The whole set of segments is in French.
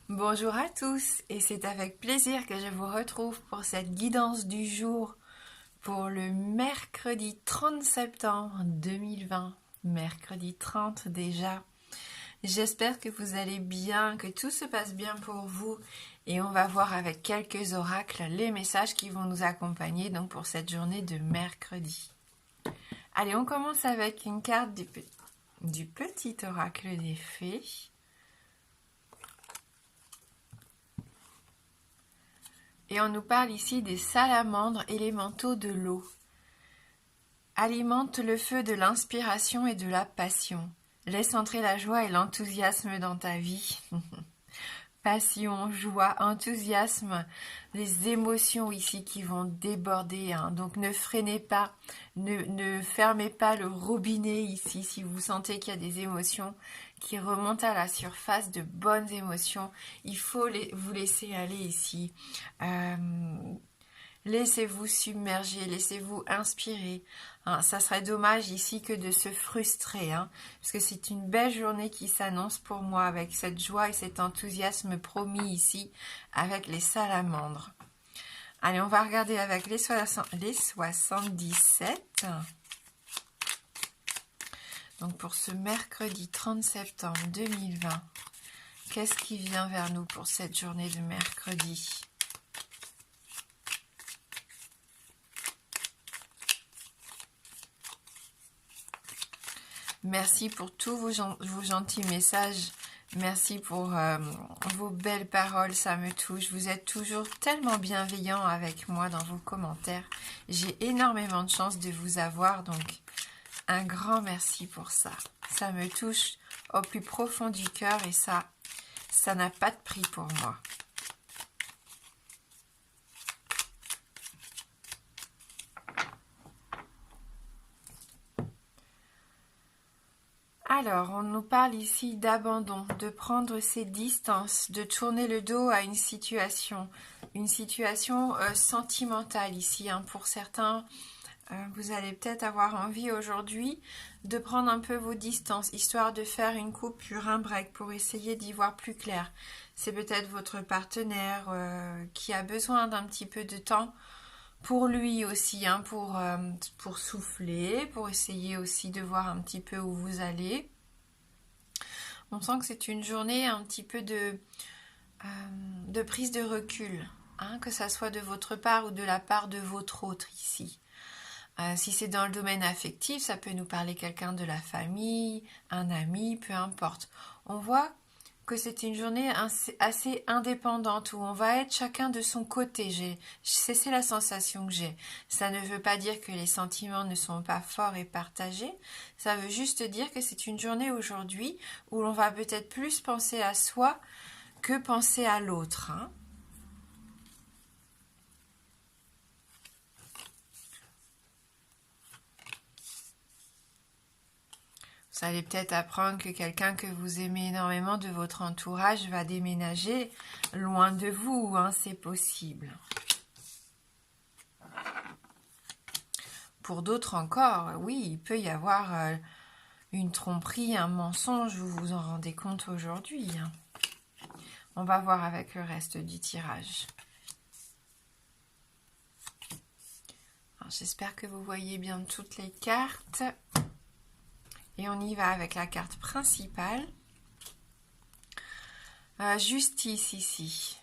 Bonjour à tous et c'est avec plaisir que je vous retrouve pour cette guidance du jour pour le mercredi 30 septembre 2020. Mercredi 30 déjà. J'espère que vous allez bien, que tout se passe bien pour vous et on va voir avec quelques oracles les messages qui vont nous accompagner donc pour cette journée de mercredi. Allez, on commence avec une carte du petit oracle des fées. Et on nous parle ici des salamandres élémentaux de l'eau. Alimente le feu de l'inspiration et de la passion. Laisse entrer la joie et l'enthousiasme dans ta vie. Passion, joie, enthousiasme, les émotions ici qui vont déborder. Donc ne freinez pas, ne fermez pas le robinet ici si vous sentez qu'il y a des émotions qui remontent à la surface, de bonnes émotions. Il faut vous laisser aller ici. Laissez-vous submerger, laissez-vous inspirer. Ça serait dommage ici que de se frustrer, parce que c'est une belle journée qui s'annonce pour moi avec cette joie et cet enthousiasme promis ici avec les salamandres. Allez, on va regarder avec les 77. Donc pour ce mercredi 30 septembre 2020, qu'est-ce qui vient vers nous pour cette journée de mercredi ? Merci pour tous vos gentils messages. Merci pour vos belles paroles, ça me touche. Vous êtes toujours tellement bienveillants avec moi dans vos commentaires. J'ai énormément de chance de vous avoir, donc un grand merci pour ça. Ça me touche au plus profond du cœur et ça n'a pas de prix pour moi. Alors, on nous parle ici d'abandon, de prendre ses distances, de tourner le dos à une situation sentimentale ici. Pour certains, vous allez peut-être avoir envie aujourd'hui de prendre un peu vos distances, histoire de faire une coupure, un break, pour essayer d'y voir plus clair. C'est peut-être votre partenaire qui a besoin d'un petit peu de temps pour lui aussi, pour souffler, pour essayer aussi de voir un petit peu où vous allez. On sent que c'est une journée un petit peu de prise de recul, que ça soit de votre part ou de la part de votre autre ici. Si c'est dans le domaine affectif, ça peut nous parler quelqu'un de la famille, un ami, peu importe. On voit que c'est une journée assez indépendante où on va être chacun de son côté. C'est la sensation que j'ai. Ça ne veut pas dire que les sentiments ne sont pas forts et partagés. Ça veut juste dire que c'est une journée aujourd'hui où l'on va peut-être plus penser à soi que penser à l'autre. Vous allez peut-être apprendre que quelqu'un que vous aimez énormément de votre entourage va déménager loin de vous, c'est possible. Pour d'autres encore, oui, il peut y avoir une tromperie, un mensonge, vous vous en rendez compte aujourd'hui. On va voir avec le reste du tirage. J'espère que vous voyez bien toutes les cartes. Et on y va avec la carte principale. Justice ici.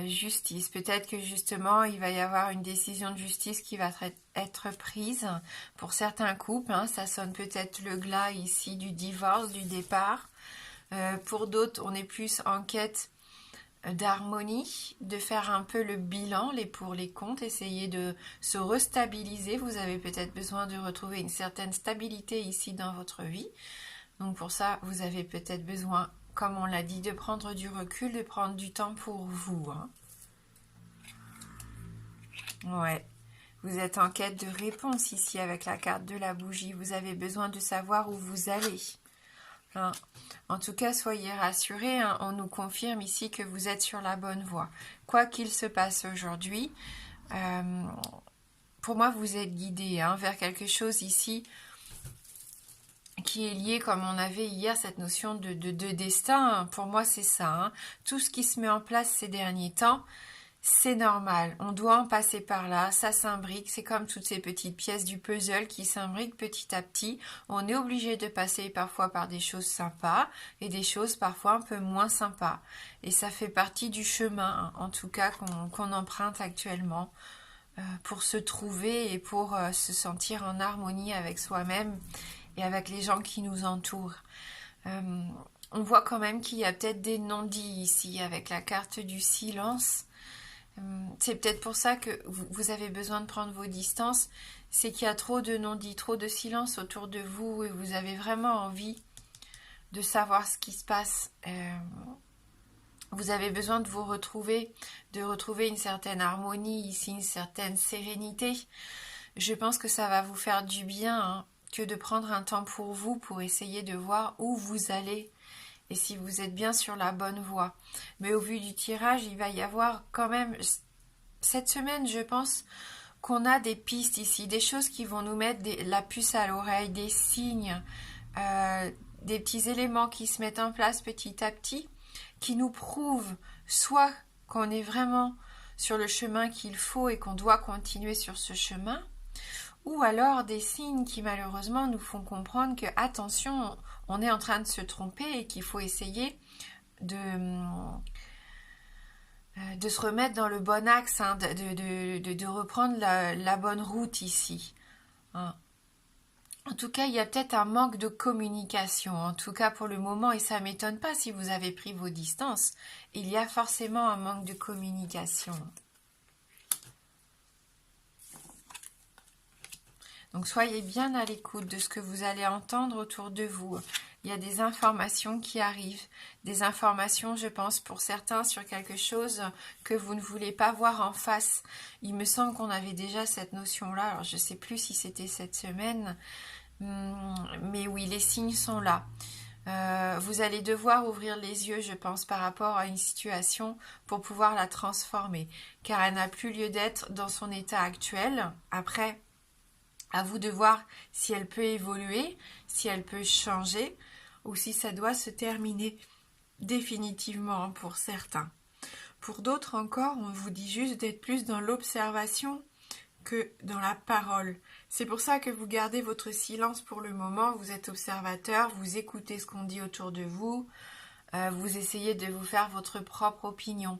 Justice. Peut-être que justement, il va y avoir une décision de justice qui va être prise. Pour certains couples, ça sonne peut-être le glas ici du divorce, du départ. Pour d'autres, on est plus en quête d'harmonie, de faire un peu le bilan, les pour, les contre, essayer de se restabiliser. Vous avez peut-être besoin de retrouver une certaine stabilité ici dans votre vie. Donc pour ça, vous avez peut-être besoin, comme on l'a dit, de prendre du recul, de prendre du temps pour vous. Ouais. Vous êtes en quête de réponse ici avec la carte de la bougie. Vous avez besoin de savoir où vous allez. En tout cas, soyez rassurés, on nous confirme ici que vous êtes sur la bonne voie. Quoi qu'il se passe aujourd'hui, pour moi, vous êtes guidés vers quelque chose ici qui est lié, comme on avait hier, cette notion de destin. Pour moi, c'est ça, hein. Tout ce qui se met en place ces derniers temps, c'est normal. On doit en passer par là. Ça s'imbrique. C'est comme toutes ces petites pièces du puzzle qui s'imbriquent petit à petit. On est obligé de passer parfois par des choses sympas et des choses parfois un peu moins sympas. Et ça fait partie du chemin, hein, en tout cas, qu'on emprunte actuellement pour se trouver et pour se sentir en harmonie avec soi-même et avec les gens qui nous entourent. On voit quand même qu'il y a peut-être des non-dits ici avec la carte du silence. C'est peut-être pour ça que vous avez besoin de prendre vos distances. C'est qu'il y a trop de non-dits, trop de silence autour de vous et vous avez vraiment envie de savoir ce qui se passe. Vous avez besoin de vous retrouver, de retrouver une certaine harmonie ici, une certaine sérénité. Je pense que ça va vous faire du bien, hein, que de prendre un temps pour vous, pour essayer de voir où vous allez et si vous êtes bien sur la bonne voie. Mais au vu du tirage, il va y avoir quand même, cette semaine, je pense qu'on a des pistes ici, des choses qui vont nous mettre la puce à l'oreille, des signes, des petits éléments qui se mettent en place petit à petit, qui nous prouvent soit qu'on est vraiment sur le chemin qu'il faut et qu'on doit continuer sur ce chemin, ou alors des signes qui malheureusement nous font comprendre que, attention, on est en train de se tromper et qu'il faut essayer de se remettre dans le bon axe, hein, de reprendre la bonne route ici. Hein. En tout cas, il y a peut-être un manque de communication, en tout cas pour le moment, et ça ne m'étonne pas si vous avez pris vos distances. Il y a forcément un manque de communication. Donc soyez bien à l'écoute de ce que vous allez entendre autour de vous. Il y a des informations qui arrivent, des informations, je pense, pour certains, sur quelque chose que vous ne voulez pas voir en face. Il me semble qu'on avait déjà cette notion-là, alors je ne sais plus si c'était cette semaine, mais oui, les signes sont là. Vous allez devoir ouvrir les yeux, je pense, par rapport à une situation pour pouvoir la transformer, car elle n'a plus lieu d'être dans son état actuel. Après, à vous de voir si elle peut évoluer, si elle peut changer, ou si ça doit se terminer définitivement pour certains. Pour d'autres encore, on vous dit juste d'être plus dans l'observation que dans la parole. C'est pour ça que vous gardez votre silence pour le moment, vous êtes observateur, vous écoutez ce qu'on dit autour de vous, vous essayez de vous faire votre propre opinion.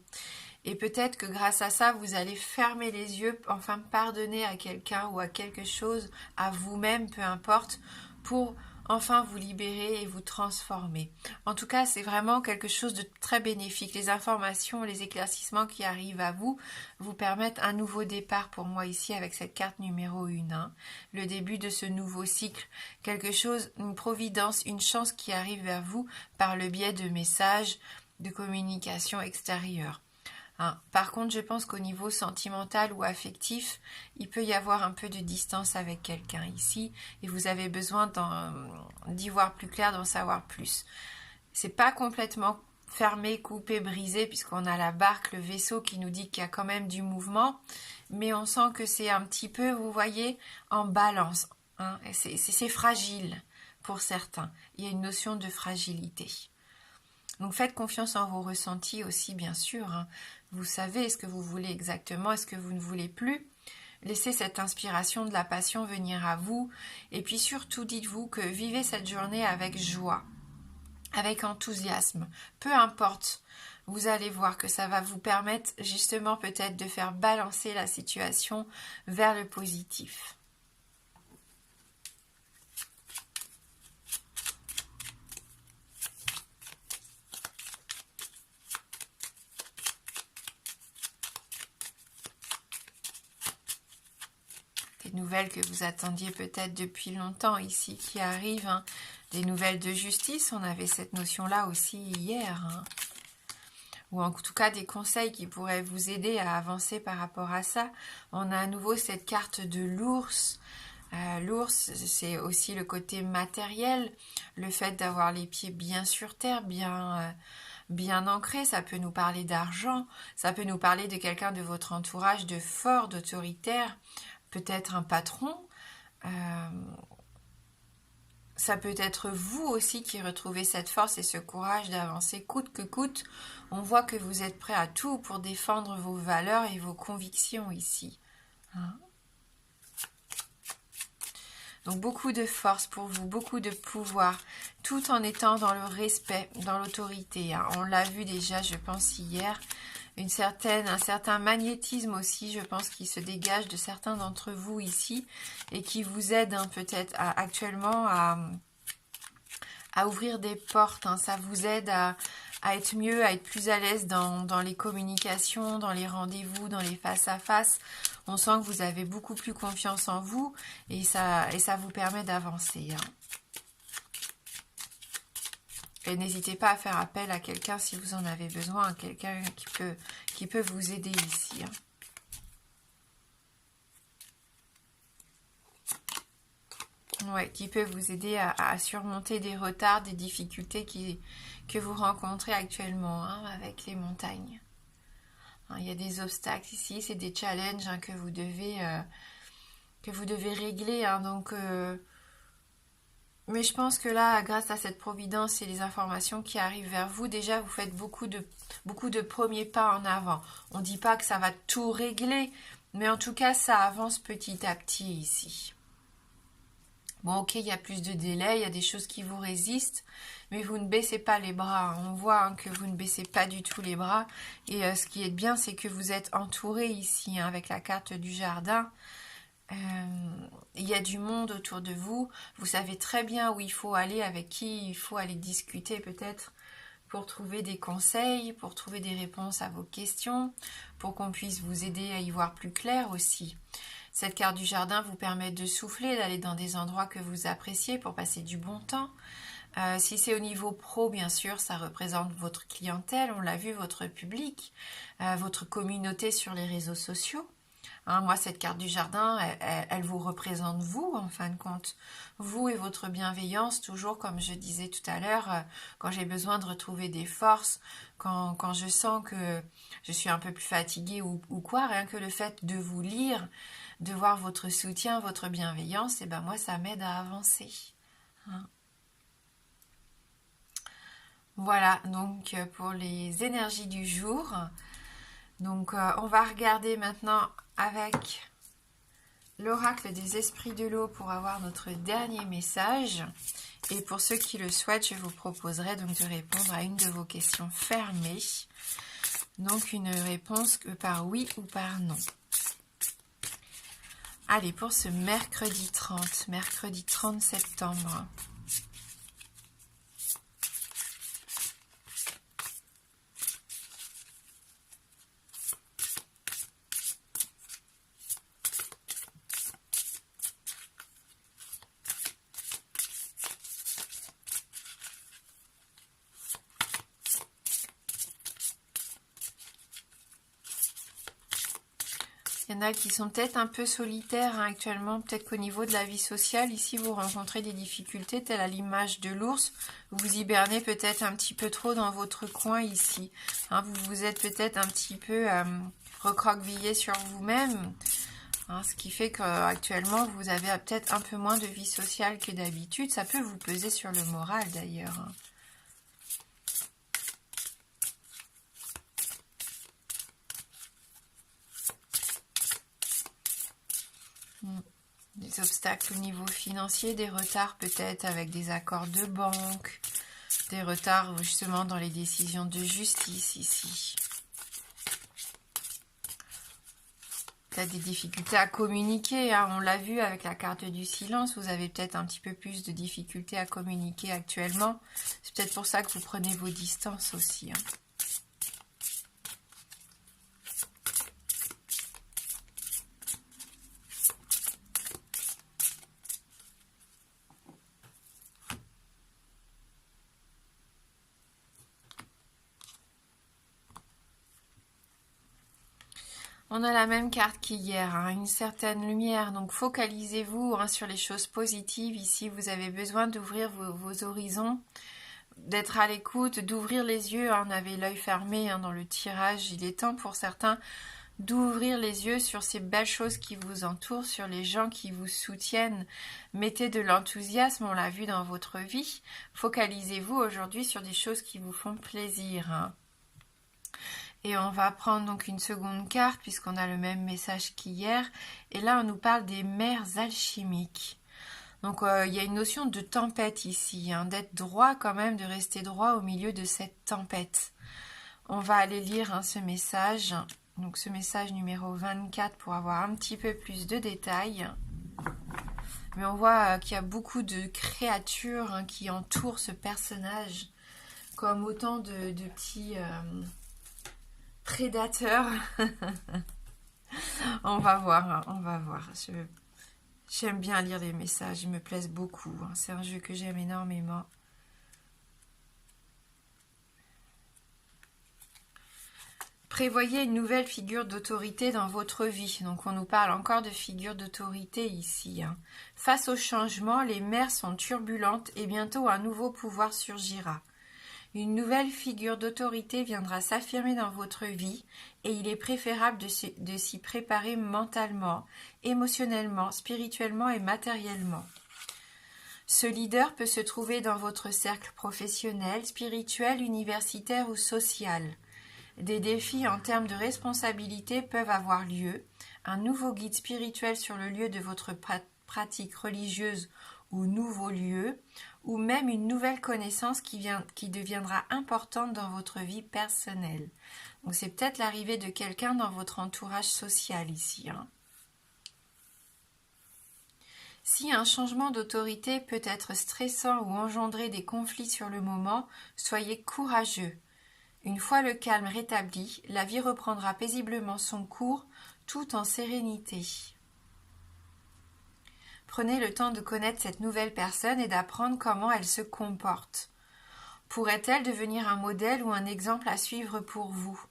Et peut-être que grâce à ça, vous allez fermer les yeux, enfin pardonner à quelqu'un ou à quelque chose, à vous-même, peu importe, pour enfin vous libérer et vous transformer. En tout cas, c'est vraiment quelque chose de très bénéfique. Les informations, les éclaircissements qui arrivent à vous vous permettent un nouveau départ pour moi ici avec cette carte numéro 1. Hein. Le début de ce nouveau cycle. Quelque chose, une providence, une chance qui arrive vers vous par le biais de messages, de communication extérieure. Hein. Par contre, je pense qu'au niveau sentimental ou affectif, il peut y avoir un peu de distance avec quelqu'un ici et vous avez besoin d'y voir plus clair, d'en savoir plus. C'est pas complètement fermé, coupé, brisé puisqu'on a la barque, le vaisseau qui nous dit qu'il y a quand même du mouvement, mais on sent que c'est un petit peu, vous voyez, en balance. Hein. C'est fragile pour certains. Il y a une notion de fragilité. Donc faites confiance en vos ressentis aussi, bien sûr. Hein. Vous savez ce que vous voulez exactement, est-ce que vous ne voulez plus. Laissez cette inspiration de la passion venir à vous. Et puis surtout, dites-vous que vivez cette journée avec joie, avec enthousiasme. Peu importe, vous allez voir que ça va vous permettre justement peut-être de faire balancer la situation vers le positif. Des nouvelles que vous attendiez peut-être depuis longtemps ici qui arrivent, hein. Des nouvelles de justice, on avait cette notion-là aussi hier, hein. Ou en tout cas des conseils qui pourraient vous aider à avancer par rapport à ça. On a à nouveau cette carte de l'ours. L'ours, c'est aussi le côté matériel, le fait d'avoir les pieds bien sur terre, bien ancrés. Ça peut nous parler d'argent, ça peut nous parler de quelqu'un de votre entourage de fort, d'autoritaire, peut-être un patron. ça peut être vous aussi qui retrouvez cette force et ce courage d'avancer coûte que coûte. On voit que vous êtes prêt à tout pour défendre vos valeurs et vos convictions ici. Hein? Donc beaucoup de force pour vous, beaucoup de pouvoir, tout en étant dans le respect, dans l'autorité. Hein. On l'a vu déjà, je pense, hier. Un certain magnétisme aussi, je pense, qui se dégage de certains d'entre vous ici et qui vous aide hein, peut-être actuellement à ouvrir des portes. Hein. Ça vous aide à être mieux, à être plus à l'aise dans les communications, dans les rendez-vous, dans les face-à-face. On sent que vous avez beaucoup plus confiance en vous et ça vous permet d'avancer. Hein. Et n'hésitez pas à faire appel à quelqu'un si vous en avez besoin, à quelqu'un qui peut vous aider ici. Hein. Ouais, qui peut vous aider à surmonter des retards, des difficultés que vous rencontrez actuellement hein, avec les montagnes. Hein, il y a des obstacles ici, c'est des challenges hein, que vous devez régler. Hein, donc, mais je pense que là, grâce à cette providence et les informations qui arrivent vers vous, déjà vous faites beaucoup de premiers pas en avant. On ne dit pas que ça va tout régler, mais en tout cas, ça avance petit à petit ici. Bon, ok, il y a plus de délai, il y a des choses qui vous résistent, mais vous ne baissez pas les bras. On voit hein, que vous ne baissez pas du tout les bras. Et ce qui est bien, c'est que vous êtes entouré ici, hein, avec la carte du jardin. Il y a du monde autour de vous. Vous savez très bien où il faut aller, avec qui il faut aller discuter peut-être pour trouver des conseils, pour trouver des réponses à vos questions, pour qu'on puisse vous aider à y voir plus clair aussi. Cette carte du jardin vous permet de souffler, d'aller dans des endroits que vous appréciez pour passer du bon temps. Si c'est au niveau pro, bien sûr, ça représente votre clientèle, on l'a vu, votre public, votre communauté sur les réseaux sociaux. Hein, moi, cette carte du jardin, elle vous représente vous, en fin de compte. Vous et votre bienveillance, toujours comme je disais tout à l'heure, quand j'ai besoin de retrouver des forces, quand je sens que je suis un peu plus fatiguée ou quoi, rien que le fait de vous lire, de voir votre soutien, votre bienveillance, et ben moi, ça m'aide à avancer. Hein. Voilà, donc pour les énergies du jour. Donc on va regarder maintenant avec l'oracle des esprits de l'eau pour avoir notre dernier message. Et pour ceux qui le souhaitent, je vous proposerai donc de répondre à une de vos questions fermées. Donc une réponse par oui ou par non. Allez, pour ce mercredi 30 septembre. Il y en a qui sont peut-être un peu solitaires hein, actuellement, peut-être qu'au niveau de la vie sociale, ici vous rencontrez des difficultés, telles à l'image de l'ours, vous hibernez peut-être un petit peu trop dans votre coin ici. Hein, vous vous êtes peut-être un petit peu recroquevillé sur vous-même, hein, ce qui fait qu'actuellement vous avez peut-être un peu moins de vie sociale que d'habitude. Ça peut vous peser sur le moral d'ailleurs. Hein. Des obstacles au niveau financier, des retards peut-être avec des accords de banque, des retards justement dans les décisions de justice ici. Peut-être des difficultés à communiquer, hein. On l'a vu avec la carte du silence, vous avez peut-être un petit peu plus de difficultés à communiquer actuellement. C'est peut-être pour ça que vous prenez vos distances aussi. Hein. On a la même carte qu'hier, hein, une certaine lumière, donc focalisez-vous hein, sur les choses positives. Ici, vous avez besoin d'ouvrir vos horizons, d'être à l'écoute, d'ouvrir les yeux. Hein, on avait l'œil fermé hein, dans le tirage, il est temps pour certains d'ouvrir les yeux sur ces belles choses qui vous entourent, sur les gens qui vous soutiennent. Mettez de l'enthousiasme, on l'a vu dans votre vie. Focalisez-vous aujourd'hui sur des choses qui vous font plaisir, hein. Et on va prendre donc une seconde carte puisqu'on a le même message qu'hier. Et là, on nous parle des mers alchimiques. Donc, il y a une notion de tempête ici, hein, d'être droit quand même, de rester droit au milieu de cette tempête. On va aller lire, hein, ce message. Donc, ce message numéro 24 pour avoir un petit peu plus de détails. Mais on voit qu'il y a beaucoup de créatures, hein, qui entourent ce personnage, comme autant de petits prédateurs. On va voir, hein, on va voir. J'aime bien lire les messages, ils me plaisent beaucoup, hein. C'est un jeu que j'aime énormément. Prévoyez une nouvelle figure d'autorité dans votre vie. Donc on nous parle encore de figure d'autorité ici, hein. Face au changement, les mers sont turbulentes et bientôt un nouveau pouvoir surgira. Une nouvelle figure d'autorité viendra s'affirmer dans votre vie et il est préférable de s'y préparer mentalement, émotionnellement, spirituellement et matériellement. Ce leader peut se trouver dans votre cercle professionnel, spirituel, universitaire ou social. Des défis en termes de responsabilité peuvent avoir lieu. Un nouveau guide spirituel sur le lieu de votre pratique religieuse ou nouveau lieu, ou même une nouvelle connaissance qui deviendra importante dans votre vie personnelle. Donc c'est peut-être l'arrivée de quelqu'un dans votre entourage social ici, hein. Si un changement d'autorité peut être stressant ou engendrer des conflits sur le moment, soyez courageux. Une fois le calme rétabli, la vie reprendra paisiblement son cours, tout en sérénité. Prenez le temps de connaître cette nouvelle personne et d'apprendre comment elle se comporte. Pourrait-elle devenir un modèle ou un exemple à suivre pour vous?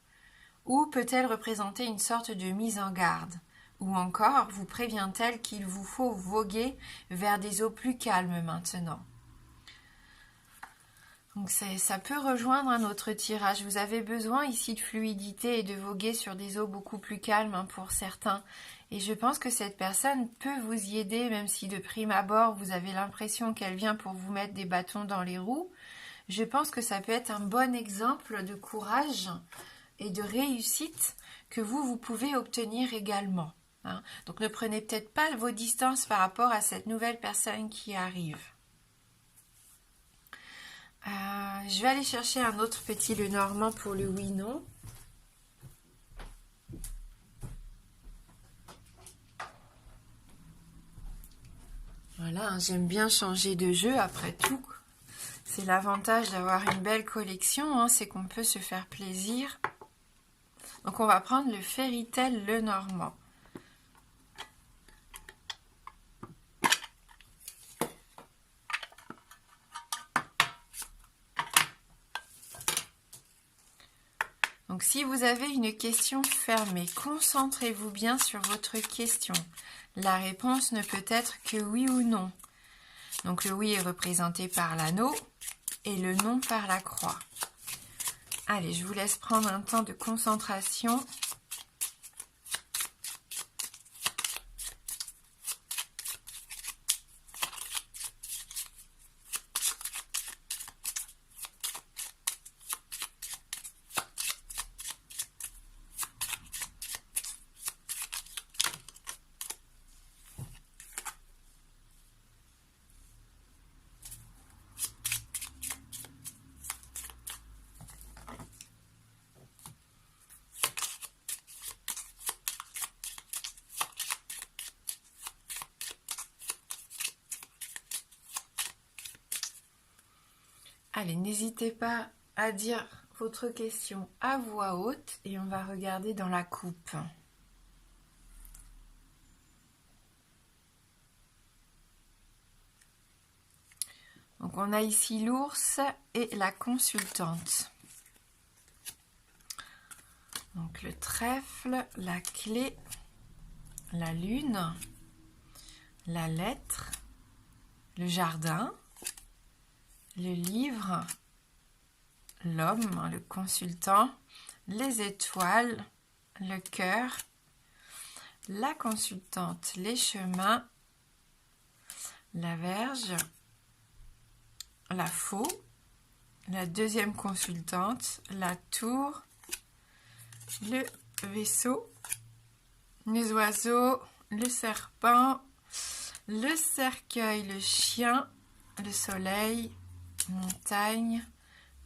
Ou peut-elle représenter une sorte de mise en garde? Ou encore, vous prévient-elle qu'il vous faut voguer vers des eaux plus calmes maintenant? Donc ça peut rejoindre un autre tirage. Vous avez besoin ici de fluidité et de voguer sur des eaux beaucoup plus calmes, hein, pour certains. Et je pense que cette personne peut vous y aider, même si de prime abord vous avez l'impression qu'elle vient pour vous mettre des bâtons dans les roues. Je pense que ça peut être un bon exemple de courage et de réussite que vous pouvez obtenir également, hein. Donc ne prenez peut-être pas vos distances par rapport à cette nouvelle personne qui arrive. Je vais aller chercher un autre petit Lenormand pour le oui-non. Voilà, hein, j'aime bien changer de jeu après tout. C'est l'avantage d'avoir une belle collection, hein, c'est qu'on peut se faire plaisir. Donc on va prendre le Fairy Tale Lenormand. Donc si vous avez une question fermée, concentrez-vous bien sur votre question. La réponse ne peut être que oui ou non. Donc le oui est représenté par l'anneau et le non par la croix. Allez, je vous laisse prendre un temps de concentration. Allez, n'hésitez pas à dire votre question à voix haute et on va regarder dans la coupe. Donc on a ici l'ours et la consultante. Donc le trèfle, la clé, la lune, la lettre, le jardin, le livre, l'homme, le consultant, les étoiles, le cœur, la consultante, les chemins, la Vierge, la Faux, la deuxième consultante, la Tour, le Vaisseau, les oiseaux, le serpent, le cercueil, le chien, le soleil, montagne,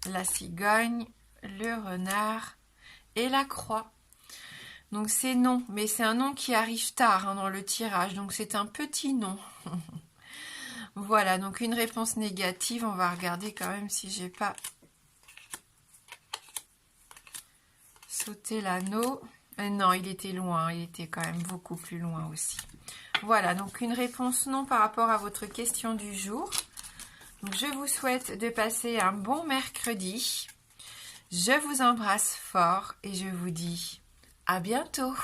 la cigogne, le renard et la croix. Donc c'est non, mais c'est un nom qui arrive tard dans le tirage, donc c'est un petit nom. Voilà, donc une réponse négative, on va regarder quand même si j'ai pas sauté l'anneau. Non, il était loin, il était quand même beaucoup plus loin aussi. Voilà, donc une réponse non par rapport à votre question du jour. Donc je vous souhaite de passer un bon mercredi. Je vous embrasse fort et je vous dis à bientôt.